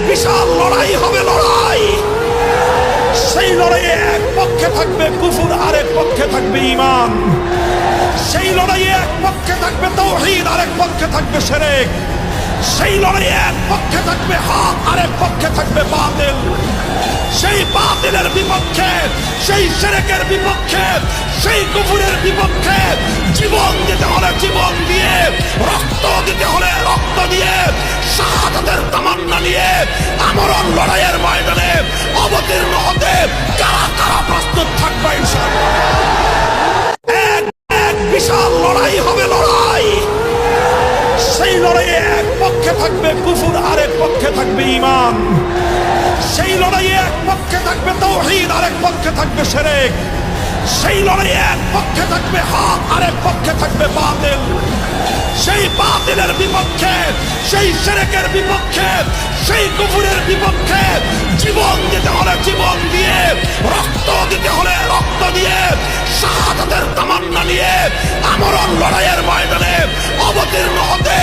বিশাল লড়াই হবে, লড়াই। সেই লড়াইয়ে এক পক্ষে থাকবে কুফর, আরেক পক্ষে থাকবে ঈমান। সেই লড়াইয়ে এক পক্ষে থাকবে তাওহীদ, আরেক পক্ষে থাকবে শিরক। সেই লড়াইয়ে এক পক্ষে থাকবে হক, আরেক পক্ষে থাকবে বাতিল। সেই বাতিলের বিপক্ষে, সেই শিরকের বিপক্ষে, সেই কুফরের বিপক্ষে জীবন দিতে হলে জীবন দিয়ে, রক্ত দিতে হলে রক্ত দিয়ে, শাহাদাতের তামান্না নিয়ে আমরণ লড়াইয়ের ময়দানে অবতীর্ণ হতে কারা কারা প্রস্তুত থাকবে ইনশাআল্লাহ। এক এক বিশাল লড়াই হবে, লড়াই। সেই লড়াইয়ে এক পক্ষে থাকবে কুফর, আরেক পক্ষে থাকবে ঈমান। সেই লড়াইয়ে এক পক্ষে থাকবে তাওহীদ, আরেক পক্ষে থাকবে শিরক। সেই লড়াইয়ে এক পক্ষে থাকবে হক, আরেক পক্ষে থাকবে বাতিল। সেই বাতিলের বিপক্ষে, সেই শিরকের বিপক্ষে, সেই কুফরের বিপক্ষে জীবন দিতে হলে জীবন দিয়ে, রক্ত দিতে হলে রক্ত দিয়ে, শাহাদাতের তামান্না নিয়ে আমরণ লড়াইয়ের ময়দানে অবতীর্ণ হতে